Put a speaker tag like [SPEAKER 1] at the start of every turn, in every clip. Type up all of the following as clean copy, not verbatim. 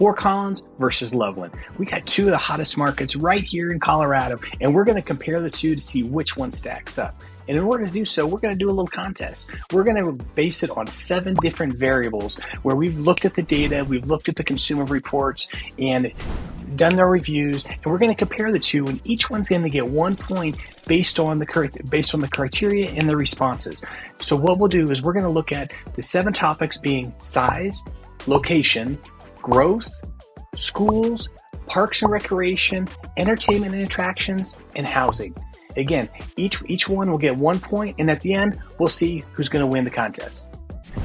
[SPEAKER 1] Fort Collins versus Loveland. We got two of the hottest markets right here in Colorado, and we're going to compare the two to see which one stacks up. And in order to do so, we're going to do a little contest. We're going to base it on 7 different variables where we've looked at the data, we've looked at the consumer reports, and done their reviews, and we're going to compare the two, and each one's going to get 1 point based on the criteria and the responses. So what we'll do is we're going to look at the 7 topics being size, location, growth, schools, parks and recreation, entertainment and attractions, and housing. Again, each one will get 1 point, and at the end, we'll see who's going to win the contest.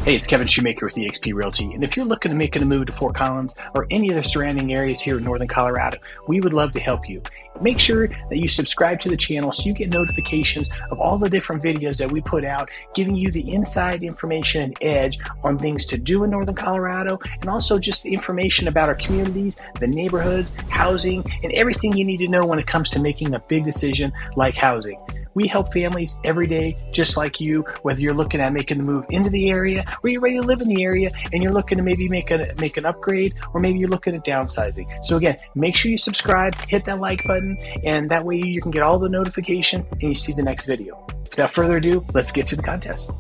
[SPEAKER 1] Hey, it's Kevin Shoemaker with eXp Realty, and if you're looking to make a move to Fort Collins or any of the surrounding areas here in Northern Colorado, we would love to help you. Make sure that you subscribe to the channel so you get notifications of all the different videos that we put out, giving you the inside information and edge on things to do in Northern Colorado, and also just the information about our communities, the neighborhoods, housing, and everything you need to know when it comes to making a big decision like housing. We help families every day, just like you, whether you're looking at making the move into the area or you're ready to live in the area and you're looking to maybe make an upgrade, or maybe you're looking at downsizing. So again, make sure you subscribe, hit that like button, and that way you can get all the notification and you see the next video. Without further ado, let's get to the contest.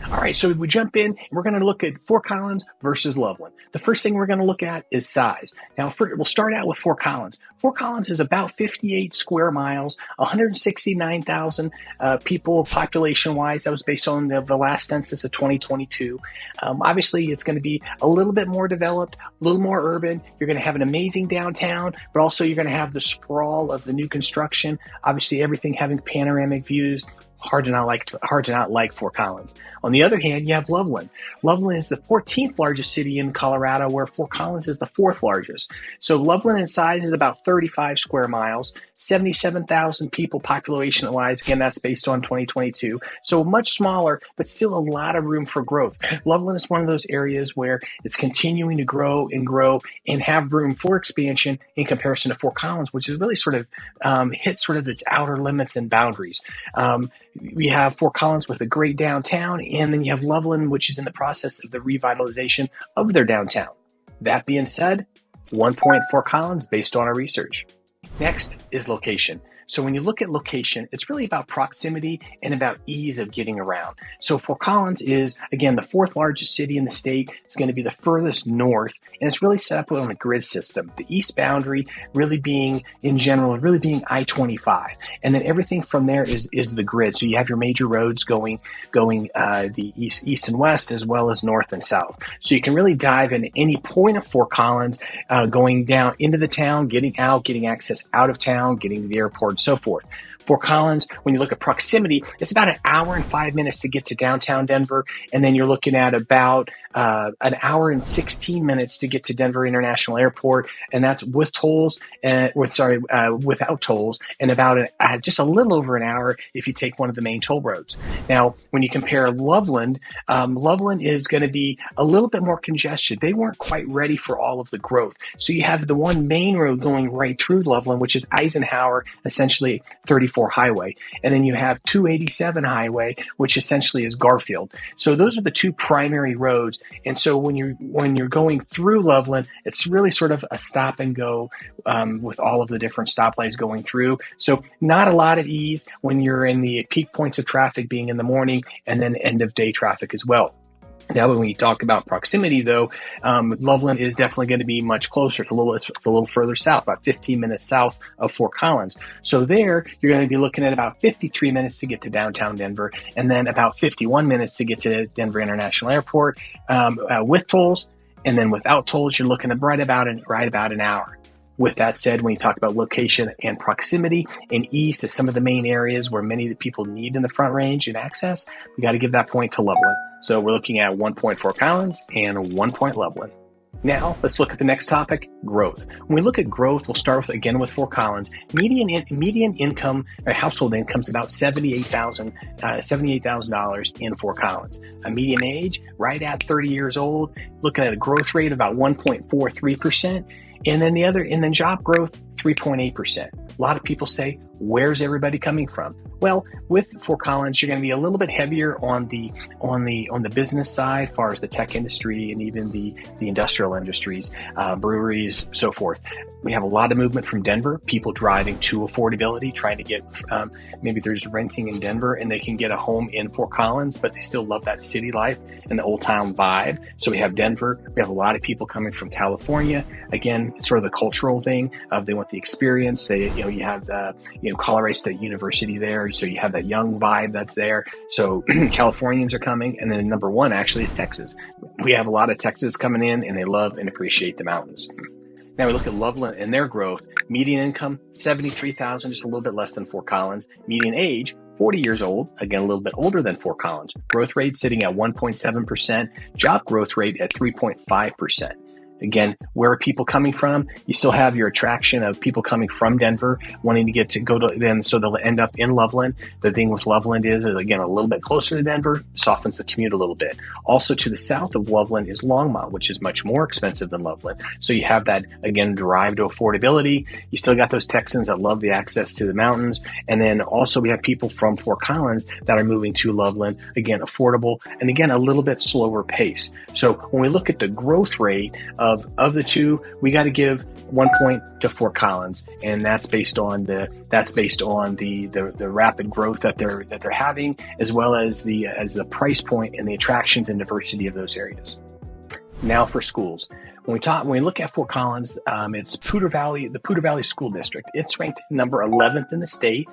[SPEAKER 1] All right, so we jump in, and we're going to look at Fort Collins versus Loveland. The first thing we're going to look at is size. Now, we'll start out with Fort Collins. Fort Collins is about 58 square miles, 169,000 people population-wise. That was based on the last census of 2022. Obviously, it's going to be a little bit more developed, a little more urban. You're going to have an amazing downtown, but also you're going to have the sprawl of the new construction. Obviously, everything having panoramic views. Hard to not like Fort Collins. On the other hand, you have Loveland. Loveland is the 14th largest city in Colorado, where Fort Collins is the 4th largest. So Loveland in size is about 35 square miles, 77,000 people population-wise. Again, that's based on 2022. So much smaller, but still a lot of room for growth. Loveland is one of those areas where it's continuing to grow and have room for expansion in comparison to Fort Collins, which is really sort of hit sort of the outer limits and boundaries. We have Fort Collins with a great downtown, and then you have Loveland, which is in the process of the revitalization of their downtown. That being said, 1 point Fort Collins based on our research. Next is location. So when you look at location, it's really about proximity and about ease of getting around. So Fort Collins is, again, the 4th largest city in the state. It's going to be the furthest north, and it's really set up on a grid system. The east boundary really being, in general, really being I-25. And then everything from there is the grid. So you have your major roads going the east and west, as well as north and south. So you can really dive into any point of Fort Collins, going down into the town, getting access out of town, getting to the airport, so forth. Fort Collins, when you look at proximity, it's about an hour and 5 minutes to get to downtown Denver, and then you're looking at about an hour and 16 minutes to get to Denver International Airport, and that's with tolls, without tolls, and about just a little over an hour if you take one of the main toll roads. Now, when you compare Loveland, Loveland is going to be a little bit more congested. They weren't quite ready for all of the growth. So you have the one main road going right through Loveland, which is Eisenhower, essentially 34 highway, and then you have 287 highway, which essentially is Garfield. So those are the two primary roads. And so when you're going through Loveland, it's really sort of a stop and go with all of the different stoplights going through. So not a lot of ease when you're in the peak points of traffic being in the morning, and then end of day traffic as well. Now, when we talk about proximity, though, Loveland is definitely going to be much closer. It's a little further south, about 15 minutes south of Fort Collins. So there, you're going to be looking at about 53 minutes to get to downtown Denver, and then about 51 minutes to get to Denver International Airport with tolls, and then without tolls, you're looking at right about an hour. With that said, when you talk about location and proximity and ease to some of the main areas where many of the people need in the Front Range and access, we got to give that point to Loveland. So we're looking at 1 point Fort Collins and 1 point Loveland. Now, let's look at the next topic, growth. When we look at growth, we'll start with Fort Collins. Median income, or household income, is about $78,000 in Fort Collins. A median age, right at 30 years old, looking at a growth rate of about 1.43%. And then job growth, 3.8%. A lot of people say, Where's everybody coming from? Well, with Fort Collins, you're going to be a little bit heavier on the business side, as far as the tech industry and even the industrial industries, breweries, so forth. We have a lot of movement from Denver, people driving to affordability, trying to get, maybe they're just renting in Denver and they can get a home in Fort Collins, but they still love that city life and the old town vibe. So we have Denver. We have a lot of people coming from California. Again, it's sort of the cultural thing of they want the experience. You have the, Colorado State University there. So you have that young vibe that's there. So Californians are coming. And then number one actually is Texas. We have a lot of Texas coming in and they love and appreciate the mountains. Now we look at Loveland and their growth. Median income, $73,000, just a little bit less than Fort Collins. Median age, 40 years old, again, a little bit older than Fort Collins. Growth rate sitting at 1.7%. Job growth rate at 3.5%. Again, where are people coming from? You still have your attraction of people coming from Denver, wanting to go to them, so they'll end up in Loveland. The thing with Loveland is again, a little bit closer to Denver, softens the commute a little bit. Also to the south of Loveland is Longmont, which is much more expensive than Loveland. So you have that, again, drive to affordability. You still got those Texans that love the access to the mountains. And then also we have people from Fort Collins that are moving to Loveland, again, affordable, and again, a little bit slower pace. So when we look at the growth rate of the two, we got to give 1 point to Fort Collins, and that's based on the rapid growth that they're having, as well as the price point and the attractions and diversity of those areas. Now for schools. When we look at Fort Collins, it's Poudre Valley, the Poudre Valley School District. It's ranked number 11th in the state,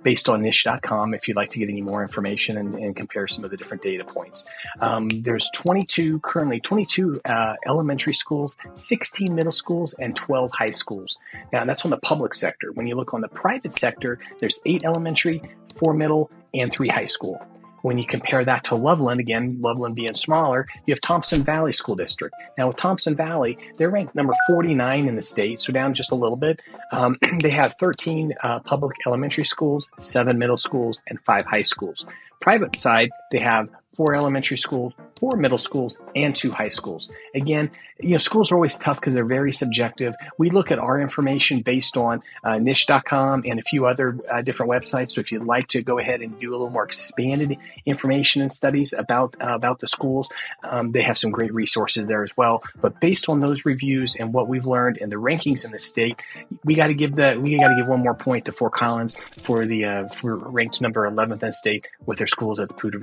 [SPEAKER 1] based on niche.com, if you'd like to get any more information and compare some of the different data points. There's currently 22 elementary schools, 16 middle schools, and 12 high schools. Now, that's on the public sector. When you look on the private sector, there's 8 elementary, 4 middle, and 3 high school. When you compare that to Loveland, again, Loveland being smaller, you have Thompson Valley School District. Now with Thompson Valley, they're ranked number 49 in the state, so down just a little bit. They have 13 public elementary schools, 7 middle schools, and 5 high schools. Private side, they have 4 elementary schools, 4 middle schools, and 2 high schools. Again, schools are always tough because they're very subjective. We look at our information based on niche.com and a few other different websites. So if you'd like to go ahead and do a little more expanded information and studies about the schools, they have some great resources there as well. But based on those reviews and what we've learned and the rankings in the state, we got to give 1 more point to Fort Collins for ranked number 11th in the state with their schools at the Poudre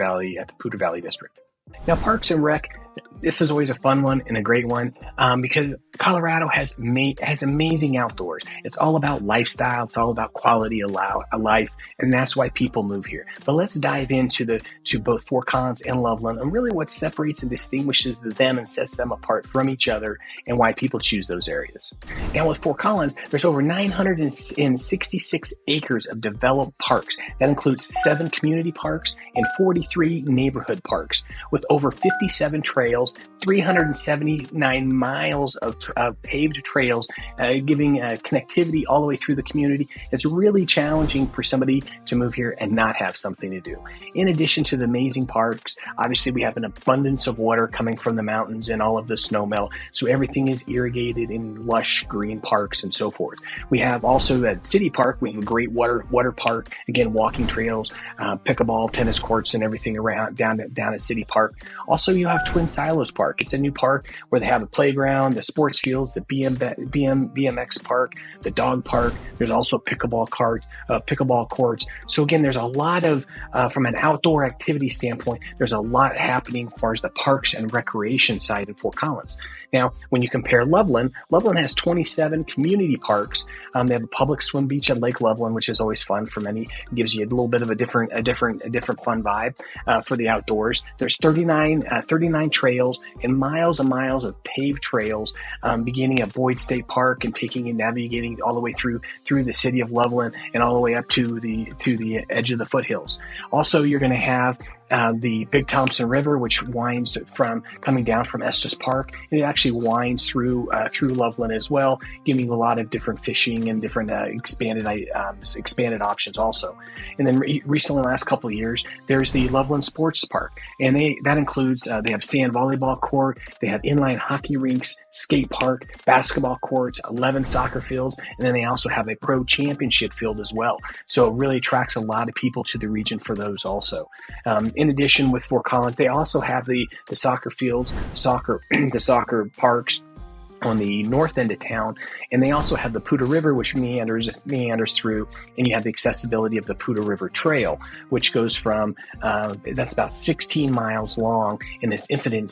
[SPEAKER 1] Valley District. Now, Parks and Rec, this is always a fun one and a great one because Colorado has amazing outdoors. It's all about lifestyle. It's all about quality of life, and that's why people move here. But let's dive into both Fort Collins and Loveland and really what separates and distinguishes them and sets them apart from each other and why people choose those areas. Now, with Fort Collins, there's over 966 acres of developed parks. That includes 7 community parks and 43 neighborhood parks with over 57 trails, 379 miles of paved trails, giving connectivity all the way through the community. It's really challenging for somebody to move here and not have something to do. In addition to the amazing parks, obviously we have an abundance of water coming from the mountains and all of the snow melt, so everything is irrigated in lush green parks and so forth. We have also at City Park, we have a great water park, again, walking trails, pickleball, tennis courts, and everything around down at City Park. Also, you have Twin Silos Park. It's a new park where they have a playground, the sports fields, the BMX park, the dog park. There's also pickleball courts. So again, there's a lot of, from an outdoor activity standpoint, there's a lot happening as far as the parks and recreation side in Fort Collins. Now, when you compare Loveland has 27 community parks. They have a public swim beach at Lake Loveland, which is always fun for many. It gives you a little bit of a different fun vibe for the outdoors. There's 39 trails and miles of paved trails, beginning at Boyd State Park and navigating all the way through the city of Loveland and all the way up to the edge of the foothills. Also, you're going to have the Big Thompson River, which winds from coming down from Estes Park, and it actually winds through Loveland as well, giving you a lot of different fishing and different expanded options also. And then recently, last couple of years, there's the Loveland Sports Park, and that includes they have sand volleyball court, they have inline hockey rinks, skate park, basketball courts, 11 soccer fields, and then they also have a pro championship field as well. So it really attracts a lot of people to the region for those also. In addition, with Fort Collins, they also have the soccer fields, the soccer parks on the north end of town, and they also have the Poudre River, which meanders through, and you have the accessibility of the Poudre River Trail, which goes from that's about 16 miles long in this infant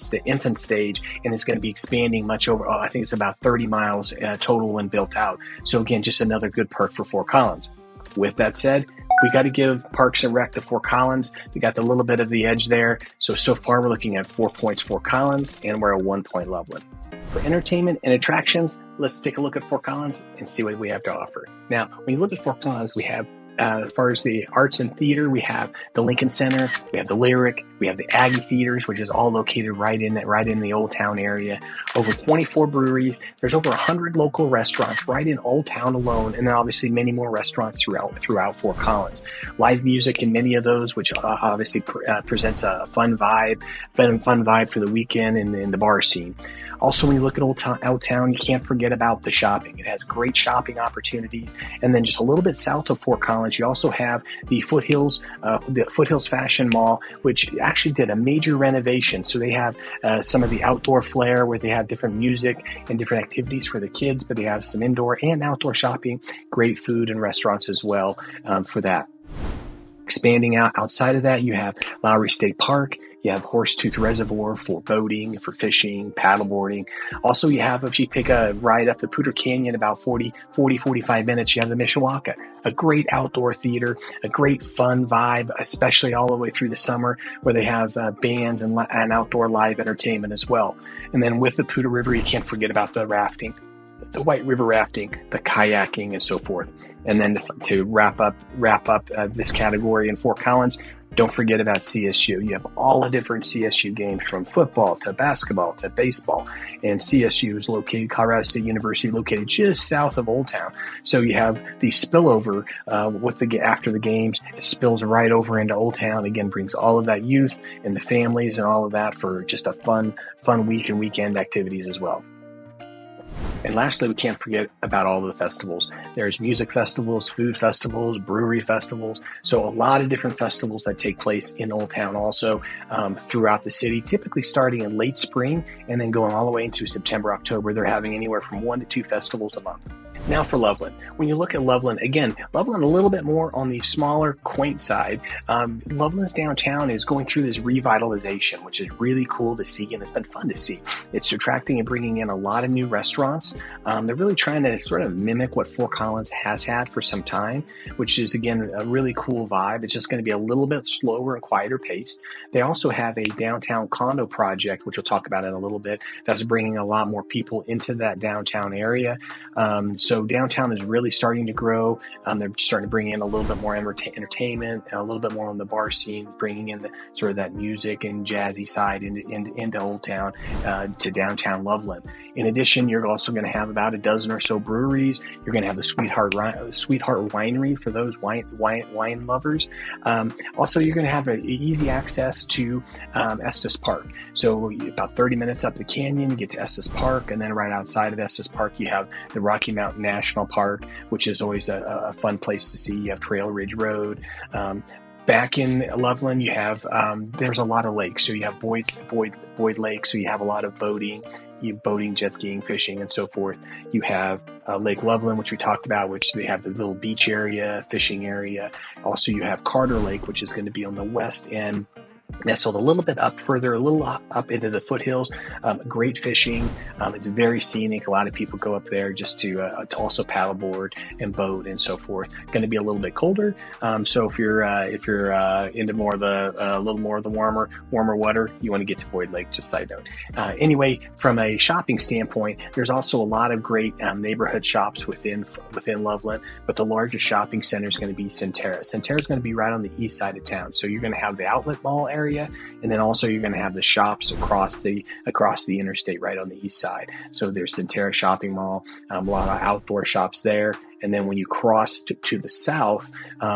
[SPEAKER 1] stage, and it's going to be expanding much over. I think it's about 30 miles total when built out. So again, just another good perk for Fort Collins. With that said, we got to give Parks and Rec to Fort Collins. They got a little bit of the edge there. So far we're looking at 4 points Fort Collins, and we're at 1 point Loveland. For entertainment and attractions, let's take a look at Fort Collins and see what we have to offer. Now, when you look at Fort Collins, we have, as far as the arts and theater, we have the Lincoln Center, we have the Lyric, we have the Aggie Theaters, which is all located right in the Old Town area. Over 24 breweries. There's over 100 local restaurants right in Old Town alone, and then obviously many more restaurants throughout Fort Collins. Live music in many of those, which obviously presents a fun vibe for the weekend in the bar scene. Also, when you look at Old Town, you can't forget about the shopping. It has great shopping opportunities. And then just a little bit south of Fort Collins, you also have the Foothills Fashion Mall, which actually did a major renovation. So they have some of the outdoor flair where they have different music and different activities for the kids, but they have some indoor and outdoor shopping, great food and restaurants as well for that. Expanding outside of that, you have Lowry State Park. You have Horsetooth Reservoir for boating, for fishing, paddleboarding. Also, you have, if you take a ride up the Poudre Canyon, about 45 minutes, you have the Mishawaka, a great outdoor theater, a great fun vibe, especially all the way through the summer, where they have bands and outdoor live entertainment as well. And then with the Poudre River, you can't forget about the rafting, the White River rafting, the kayaking, and so forth. And then to wrap up this category in Fort Collins, don't forget about CSU. You have all the different CSU games, from football to basketball to baseball. And CSU is located, Colorado State University, located just south of Old Town. So you have the spillover after the games. It spills right over into Old Town. Again, brings all of that youth and the families and all of that for just a fun week and weekend activities as well. And lastly, we can't forget about all of the festivals. There's music festivals, food festivals, brewery festivals. So a lot of different festivals that take place in Old Town also throughout the city, typically starting in late spring and then going all the way into September, October. They're having anywhere from 1 to 2 festivals a month. Now for Loveland. When you look at Loveland, again, Loveland a little bit more on the smaller, quaint side. Loveland's downtown is going through this revitalization, which is really cool to see, and it's been fun to see. It's attracting and bringing in a lot of new restaurants. They're really trying to sort of mimic what Fort Collins has had for some time, which is, again, a really cool vibe. It's just going to be a little bit slower and quieter paced. They also have a downtown condo project, which we'll talk about in a little bit, that's bringing a lot more people into that downtown area. So downtown is really starting to grow. They're starting to bring in a little bit more entertainment, a little bit more on the bar scene, bringing in the sort of that music and jazzy side into Old Town to downtown Loveland. In addition, you're also going to have about a dozen or so breweries. You're going to have the Sweetheart Winery for those wine lovers. Also, you're going to have easy access to Estes Park. So about 30 minutes up the canyon, you get to Estes Park, and then right outside of Estes Park, you have the Rocky Mountain National Park, which is always a fun place to see. You have Trail Ridge Road. Back in Loveland, you have there's a lot of lakes. So you have Boyd Lake, so you have a lot of boating, jet skiing, fishing, and so forth. You have Lake Loveland, which we talked about, which they have the little beach area, fishing area. Also, you have Carter Lake, which is going to be on the west end. Nestled a little bit further up into the foothills. Great fishing. It's very scenic. A lot of people go up there just to also paddleboard and boat and so forth. Going to be a little bit colder. So if you're into more of a little more of the warmer water, you want to get to Boyd Lake. Just side note. Anyway, from a shopping standpoint, there's also a lot of great neighborhood shops within Loveland. But the largest shopping center is going to be Centerra. Centerra is going to be right on the east side of town. So you're going to have the outlet mall area. area. And then also you're going to have the shops across the interstate right on the east side. So there's Centera Shopping Mall, a lot of outdoor shops there. And then when you cross to the south,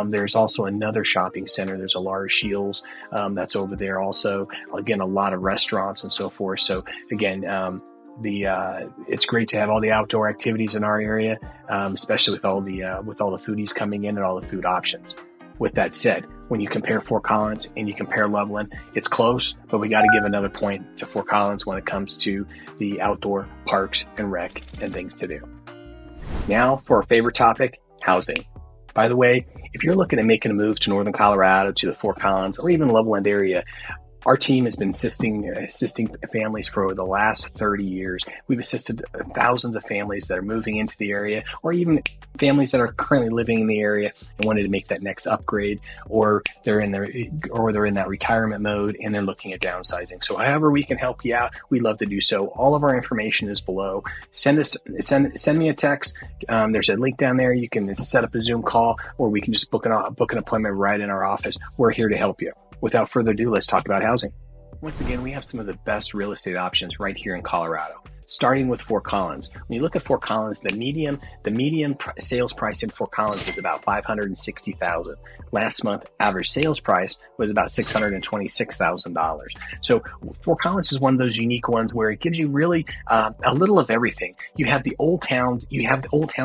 [SPEAKER 1] there's also another shopping center. There's a Laura Shields that's over there also. Again, a lot of restaurants and so forth. So again, it's great to have all the outdoor activities in our area, especially with all the foodies coming in and all the food options. With that said, when you compare Fort Collins and you compare Loveland, it's close, but we got to give another point to Fort Collins when it comes to the outdoor parks and rec and things to do. Now for our favorite topic, housing. By the way, if you're looking at making a move to Northern Colorado, to the Fort Collins, or even Loveland area, our team has been assisting families for the last 30 years. We've assisted thousands of families that are moving into the area, or even families that are currently living in the area and wanted to make that next upgrade, or they're in that retirement mode and they're looking at downsizing. So however we can help you out, we'd love to do so. All of our information is below. Send me a text. There's a link down there. You can set up a Zoom call, or we can just book an appointment right in our office. We're here to help you. Without further ado, let's talk about housing. Once again, we have some of the best real estate options right here in Colorado. Starting with Fort Collins. When you look at Fort Collins, the median sales price in Fort Collins was about $560,000. Last month, average sales price was about $626,000. So Fort Collins is one of those unique ones where it gives you really a little of everything. You have the old town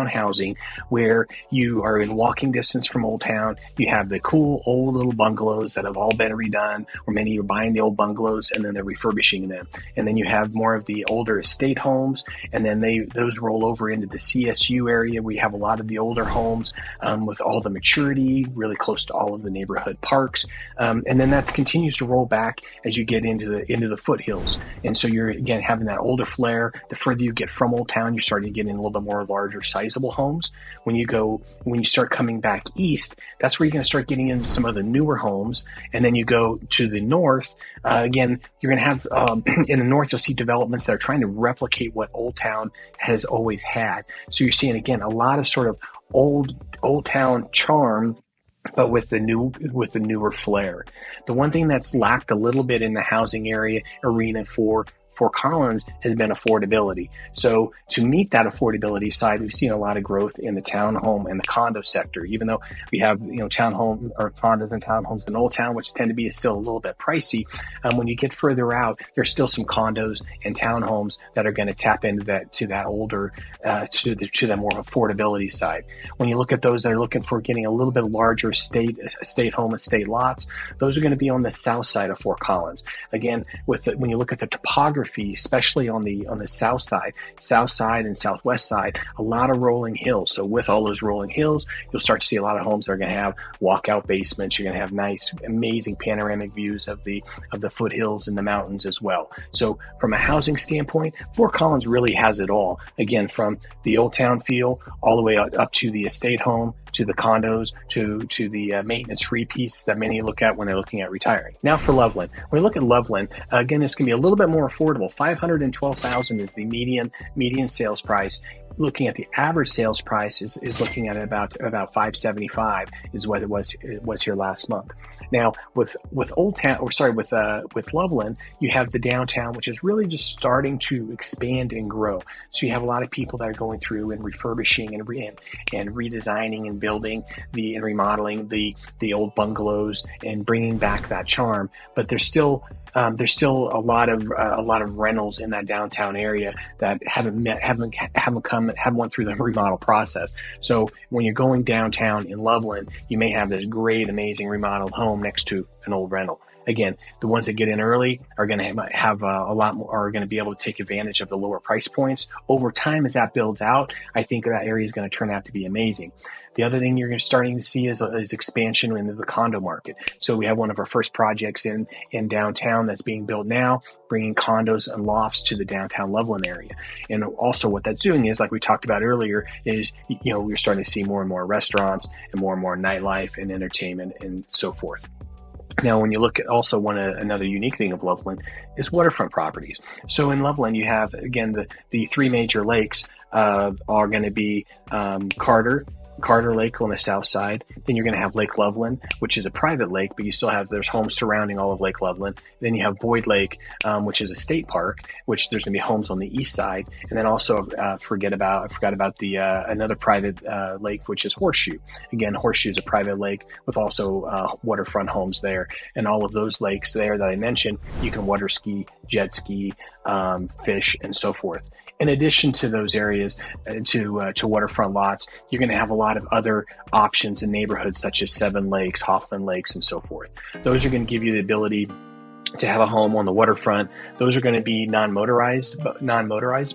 [SPEAKER 1] housing where you are in walking distance from Old Town. You have the cool old little bungalows that have all been redone, or many are buying the old bungalows and then they're refurbishing them. And then you have more of the older estate homes, and then those roll over into the CSU area. We have a lot of the older homes with all the maturity, really close to all of the neighborhood parks, and then that continues to roll back as you get into the foothills. And so you're again having that older flair. The further you get from Old Town, you're starting to get in a little bit more larger, sizable homes. When you start coming back east, that's where you're going to start getting into some of the newer homes. And then you go to the north. Again, you're going to have in the north, you'll see developments that are trying to replicate what Old Town has always had. So you're seeing again a lot of sort of old town charm, but with the newer flair. The one thing that's lacked a little bit in the housing arena for Collins has been affordability. So to meet that affordability side, we've seen a lot of growth in the townhome and the condo sector, even though we have, townhome or condos and townhomes in Old Town, which tend to be still a little bit pricey. When you get further out, there's still some condos and townhomes that are going to tap into that older, to the more affordability side. When you look at those that are looking for getting a little bit larger estate lots, those are going to be on the south side of Fort Collins. Again, when you look at the topography, especially on the south side and southwest side, a lot of rolling hills. So with all those rolling hills, you'll start to see a lot of homes that are going to have walkout basements. You're going to have nice, amazing panoramic views of the foothills and the mountains as well. So from a housing standpoint, Fort Collins really has it all. Again, from the Old Town feel all the way up to the estate home, to the condos, to the maintenance-free piece that many look at when they're looking at retiring. Now for Loveland. When we look at Loveland, again, it's going to be a little bit more affordable. $512,000 is the median sales price. Looking at the average sales price is looking at about $575 is what it was here last month. Now with Loveland, you have the downtown, which is really just starting to expand and grow. So you have a lot of people that are going through and refurbishing and redesigning and building and remodeling the old bungalows and bringing back that charm. But there's still a lot of rentals in that downtown area that haven't went through the remodel process. So when you're going downtown in Loveland, you may have this great, amazing remodeled home next to an old rental. Again, the ones that get in early are going to have a lot more, are going to be able to take advantage of the lower price points. Over time, as that builds out, I think that area is going to turn out to be amazing. The other thing you're starting to see is expansion into the condo market. So we have one of our first projects in downtown that's being built now, bringing condos and lofts to the downtown Loveland area. And also what that's doing is, like we talked about earlier, is, we're starting to see more and more restaurants and more nightlife and entertainment and so forth. Now, when you look at also another unique thing of Loveland is waterfront properties. So in Loveland, you have, again, the three major lakes are going to be Carter, Carter Lake on the south side. Then you're going to have Lake Loveland, which is a private lake, but you still have, there's homes surrounding all of Lake Loveland. Then you have Boyd Lake, which is a state park, which there's going to be homes on the east side. And then also I forgot about the another private lake, which is Horseshoe. Again, Horseshoe is a private lake with also waterfront homes there. And all of those lakes there that I mentioned, you can water ski, jet ski, fish, and so forth. In addition to those areas, to waterfront lots, you're going to have a lot of other options in neighborhoods such as Seven Lakes, Hoffman Lakes, and so forth. Those are going to give you the ability to have a home on the waterfront. Those are going to be non-motorized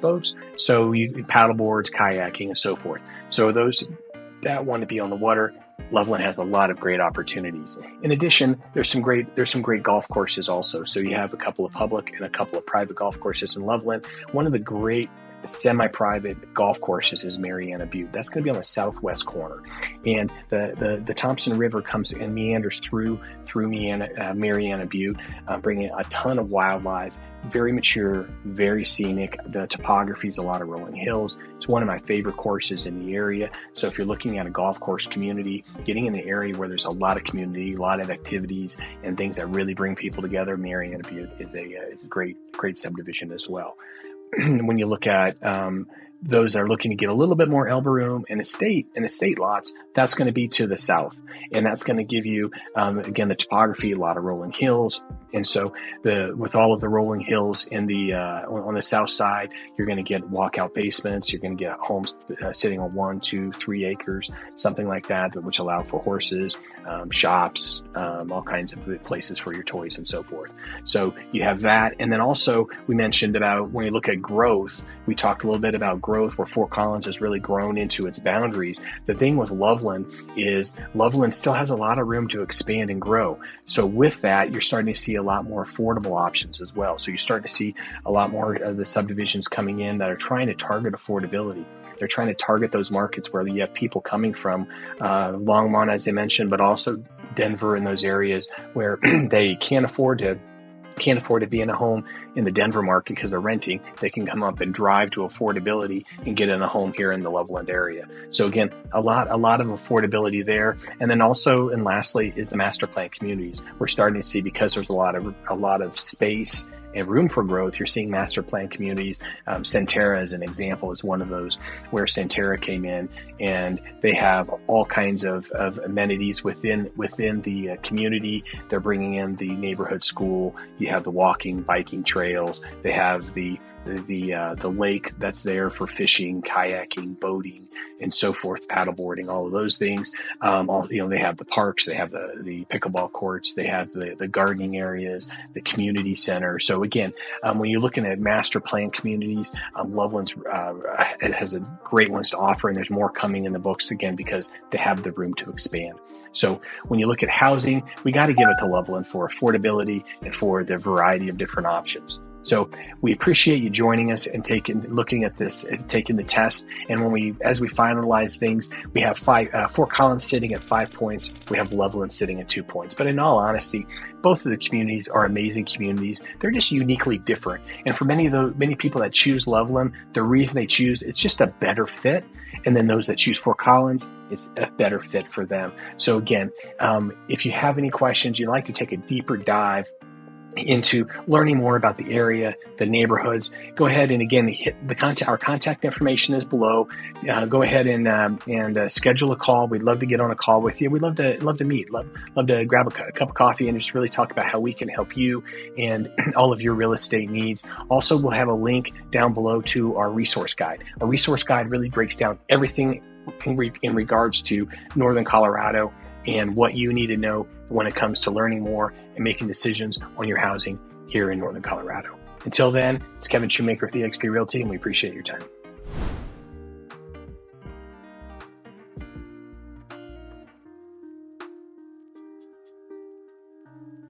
[SPEAKER 1] boats, so you paddle boards, kayaking, and so forth. So those that want to be on the water, Loveland has a lot of great opportunities. In addition, there's some great golf courses also. So you have a couple of public and a couple of private golf courses in Loveland. One of the great semi-private golf courses is Mariana Butte. That's going to be on the southwest corner, and the Thompson River comes and meanders through Mariana Butte, bringing a ton of wildlife. Very mature, very scenic. The topography is a lot of rolling hills. It's one of my favorite courses in the area. So if you're looking at a golf course community, getting in the area where there's a lot of community, a lot of activities, and things that really bring people together, Mariana Butte is a great subdivision as well. When you look at those that are looking to get a little bit more elbow room and estate lots, that's going to be to the south, and that's going to give you again the topography, a lot of rolling hills. And so with all of the rolling hills in the on the south side, you're going to get walkout basements. You're going to get homes sitting on 1, 2, 3 acres, something like that, which allow for horses, shops, all kinds of places for your toys and so forth. So you have that. And then also we mentioned about when you look at growth, we talked a little bit about growth where Fort Collins has really grown into its boundaries. The thing with Loveland is Loveland still has a lot of room to expand and grow. So with that, you're starting to see a lot more affordable options as well. So you're starting to see a lot more of the subdivisions coming in that are trying to target affordability. They're trying to target those markets where you have people coming from Longmont, as I mentioned, but also Denver and those areas where they can't afford to be in a home in the Denver market because they're renting. They can come up and drive to affordability and get in a home here in the Loveland area. So again, a lot of affordability there. And then also, and lastly, is the master plan communities. We're starting to see, because there's a lot of space and room for growth, you're seeing master plan communities. Centerra, as an example, is one of those where Centerra came in and they have all kinds of amenities within the community. They're bringing in the neighborhood school. You have the walking, biking trails. They have the lake that's there for fishing, kayaking, boating, and so forth, paddleboarding, all of those things. They have the parks, they have the pickleball courts, they have the gardening areas, the community center. So again, when you're looking at master plan communities, Loveland's it has a great ones to offer, and there's more coming in the books again because they have the room to expand. So when you look at housing, we got to give it to Loveland for affordability and for the variety of different options. So we appreciate you joining us and looking at this and taking the test. And as we finalize things, we have Fort Collins sitting at 5 points. We have Loveland sitting at 2 points. But in all honesty, both of the communities are amazing communities. They're just uniquely different. And for many people that choose Loveland, the reason they choose, it's just a better fit. And then those that choose Fort Collins, it's a better fit for them. So again, if you have any questions, you'd like to take a deeper dive into learning more about the area, the neighborhoods, go ahead and again hit our contact information is below. Go ahead and schedule a call. We'd love to get on a call with you. We'd love to meet. Love to grab a cup of coffee and just really talk about how we can help you and all of your real estate needs. Also, we'll have a link down below to our resource guide. Our resource guide really breaks down everything in regards to Northern Colorado and what you need to know when it comes to learning more and making decisions on your housing here in Northern Colorado. Until then, it's Kevin Shoemaker with eXp Realty, and we appreciate your time.